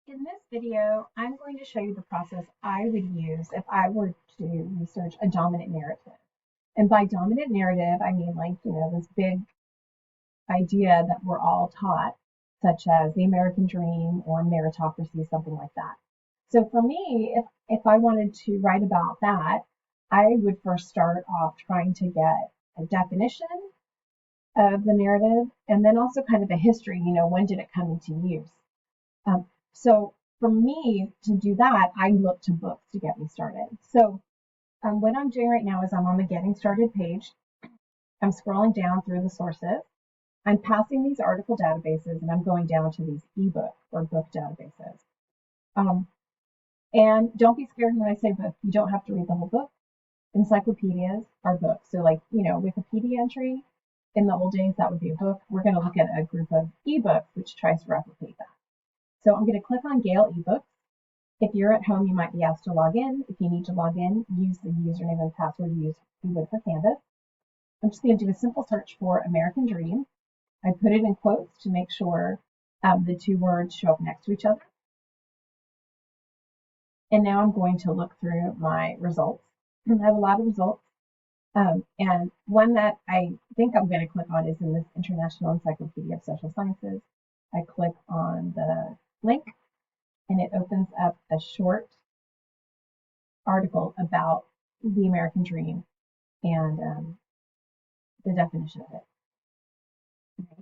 In this video, I'm going to show you the process I would use if I were to research a dominant narrative. And by dominant narrative, I mean this big idea that we're all taught, such as the American dream or meritocracy, something like that. So for me, if I wanted to write about that, I would first start off trying to get a definition of the narrative and then also kind of a history, when did it come into use? So for me to do that, I look to books to get me started. So what I'm doing right now is I'm on the Getting Started page. I'm scrolling down through the sources. I'm passing these article databases and I'm going down to these ebook or book databases. And don't be scared when I say book. You don't have to read the whole book. Encyclopedias are books. So Wikipedia entry in the old days, that would be a book. We're going to look at a group of ebooks which tries to replicate that. So I'm going to click on Gale Ebooks. If you're at home, you might be asked to log in. If you need to log in, use the username and password you would for Canvas. I'm just going to do a simple search for American Dream. I put it in quotes to make sure the two words show up next to each other. And now I'm going to look through my results. I have a lot of results. And one that I think I'm going to click on is in this International Encyclopedia of Social Sciences. I click on the link and it opens up a short article about the American Dream and the definition of it. Okay.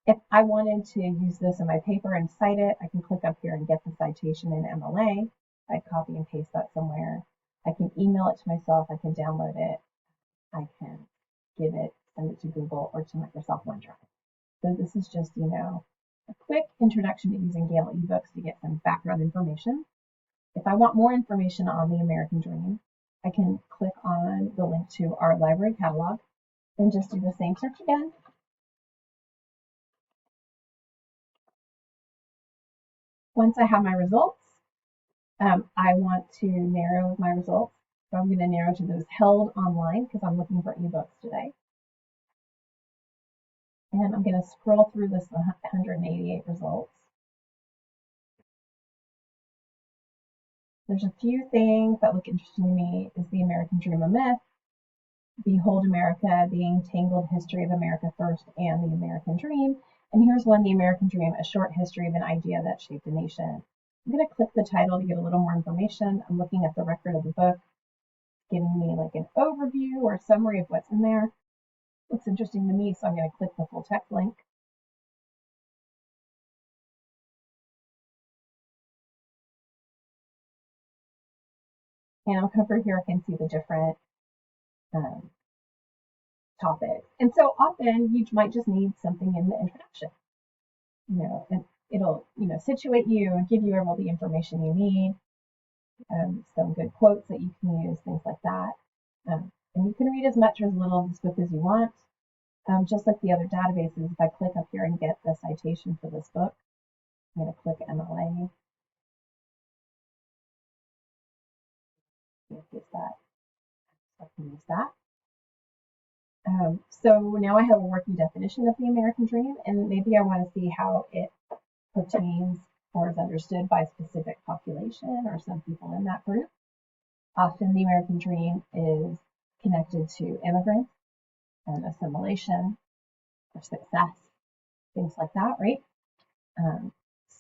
If I wanted to use this in my paper and cite it, I can click up here and get the citation in MLA. I copy and paste that somewhere. I can email it to myself. I can download it. I can send it to Google or to Microsoft OneDrive. So this is just, a quick introduction to using Gale Ebooks to get some background information. If I want more information on the American Dream, I can click on the link to our library catalog and just do the same search again. Once I have my results, I want to narrow my results. So I'm going to narrow to those held online because I'm looking for ebooks today. And I'm going to scroll through this 188 results. There's a few things that look interesting to me. Is the American Dream a myth? Behold America, the entangled history of America first, and the American Dream. And here's one, the American Dream, a short history of an idea that shaped a nation. I'm going to click the title to get a little more information. I'm looking at the record of the book, giving me like an overview or a summary of what's in there. Looks interesting to me, so I'm going to click the full text link. And I'll come over here, I can see the different topics. And so often you might just need something in the introduction, and it'll, situate you and give you all the information you need, some good quotes that you can use, things like that. And you can read as much or as little of this book as you want. Just like the other databases, if I click up here and get the citation for this book, I'm going to click MLA. Paste that. So I can use that. So now I have a working definition of the American Dream, and maybe I want to see how it pertains or is understood by a specific population or some people in that group. Often the American Dream is connected to immigrants and assimilation or success, things like that, right?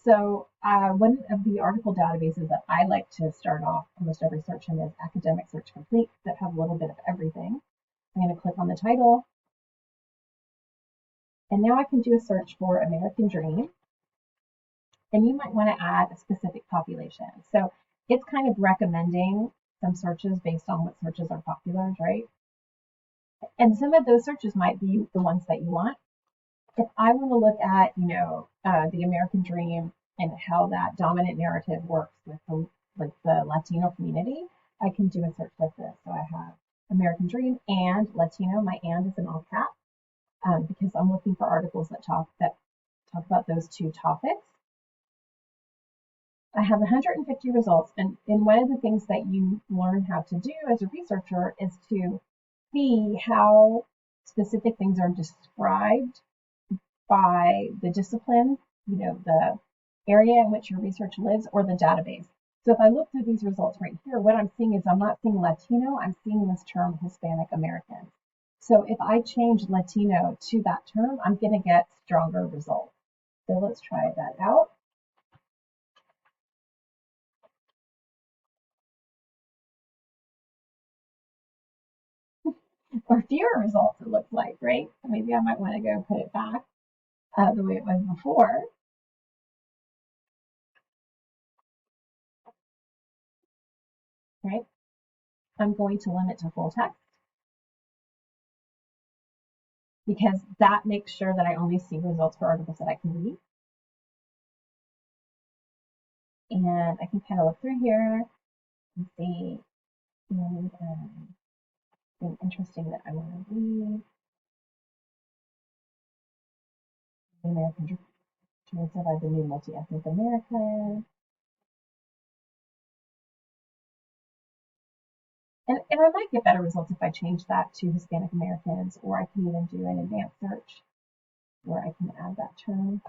So one of the article databases that I like to start off almost every search in is Academic Search Complete, that have a little bit of everything. I'm going to click on the title. And now I can do a search for American Dream. And you might want to add a specific population. So it's kind of recommending some searches based on what searches are popular, right? And some of those searches might be the ones that you want. If I want to look at, the American Dream and how that dominant narrative works with the Latino community, I can do a search like this. So I have American Dream and Latino. My and is in all caps because I'm looking for articles that talk about those two topics. I have 150 results, and one of the things that you learn how to do as a researcher is to see how specific things are described by the discipline, the area in which your research lives or the database. So if I look through these results right here, what I'm seeing is I'm not seeing Latino, I'm seeing this term Hispanic American. So if I change Latino to that term, I'm going to get stronger results. So let's try that out. Or fewer results, it looks like, right? Maybe I might want to go put it back the way it was before. Right? I'm going to limit to full text because that makes sure that I only see results for articles that I can read. And I can kind of look through here and see anything interesting that I want to read. The American Dream Survive the New Multi-Ethnic America. And I might get better results if I change that to Hispanic Americans, or I can even do an advanced search where I can add that term.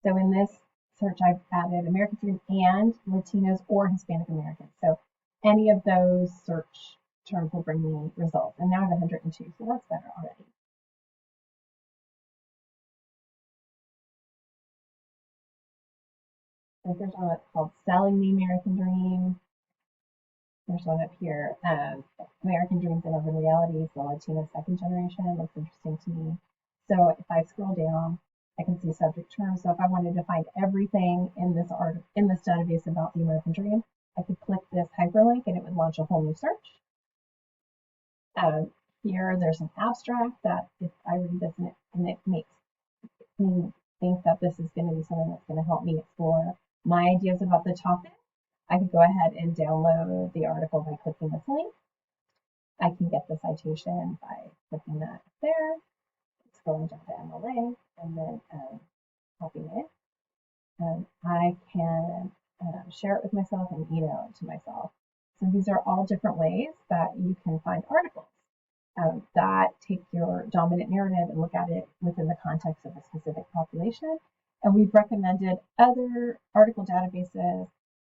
So in this search, I've added American Dream and Latinos or Hispanic Americans. So any of those search terms will bring me results. And now I have 102, so that's better already. So there's one that's called Selling the American Dream. There's one up here, American Dreams and Urban Realities, the Latino second generation. Looks interesting to me. So if I scroll down, I can see subject terms. So if I wanted to find everything in this database about the American Dream, I could click this hyperlink and it would launch a whole new search. Here, there's an abstract that if I read this and it makes me think that this is going to be something that's going to help me explore my ideas about the topic, I could go ahead and download the article by clicking this link. I can get the citation by clicking that there, scrolling down to MLA, and then copying it. I can share it with myself and email it to myself. So these are all different ways that you can find articles that take your dominant narrative and look at it within the context of a specific population. And we've recommended other article databases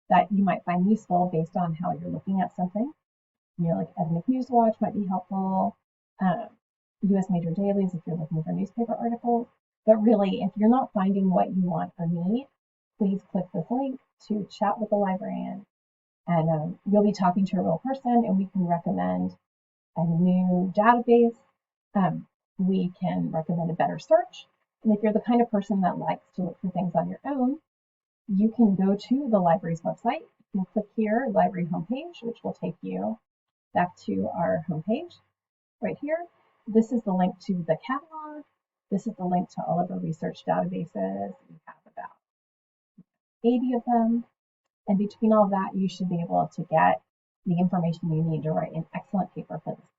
that you might find useful based on how you're looking at something. You know, like Ethnic News Watch might be helpful, US Major Dailies if you're looking for newspaper articles. But really, if you're not finding what you want or need, please click this link to chat with a librarian. And you'll be talking to a real person, and we can recommend a new database. We can recommend a better search. And if you're the kind of person that likes to look for things on your own, you can go to the library's website. You can click here, library homepage, which will take you back to our homepage right here. This is the link to the catalog. This is the link to all of our research databases. We have about 80 of them. And between all of that, you should be able to get the information you need to write an excellent paper for this